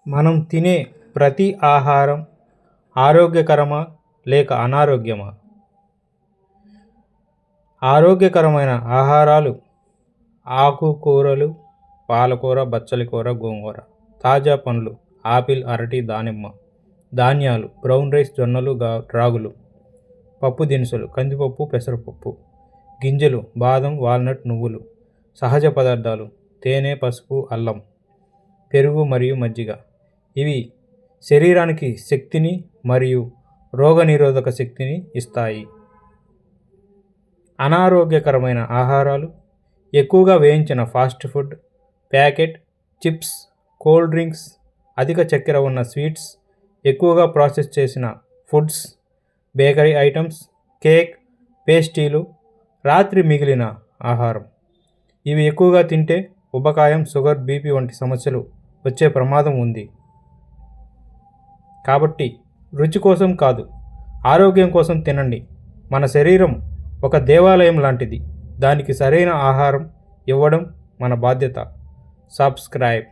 మనం తినే ప్రతి ఆహారం ఆరోగ్యకరమా లేక అనారోగ్యమా? ఆరోగ్యకరమైన ఆహారాలు ఆకుకూరలు, పాలకూర, బచ్చలి కూర, గోంగూర, తాజా పండ్లు, ఆపిల్, అరటి, దానిమ్మ, ధాన్యాలు, బ్రౌన్ రైస్, జొన్నలు, రాగులు, పప్పు దినుసులు, కందిపప్పు, పెసరపప్పు, గింజలు, బాదం, వాల్నట్, నువ్వులు, సహజ పదార్థాలు, తేనె, పసుపు, అల్లం, పెరుగు మరియు మజ్జిగ. ఇవి శరీరానికి శక్తిని మరియు రోగనిరోధక శక్తిని ఇస్తాయి. అనారోగ్యకరమైన ఆహారాలు ఎక్కువగా వేయించిన fast food, packet chips, cold drinks, అధిక చక్కెర ఉన్న స్వీట్స్, ఎక్కువగా ప్రాసెస్ చేసిన ఫుడ్స్, బేకరీ ఐటమ్స్, కేక్, పేస్ట్రీలు, రాత్రి మిగిలిన ఆహారం. ఇవి ఎక్కువగా తింటే ఉబకాయం, షుగర్, బీపీ వంటి సమస్యలు వచ్చే ప్రమాదం ఉంది. కాబట్టి రుచి కోసం కాదు, ఆరోగ్యం కోసం తినండి. మన శరీరం ఒక దేవాలయం లాంటిది. దానికి సరైన ఆహారం ఇవ్వడం మన బాధ్యత. సబ్స్క్రైబ్.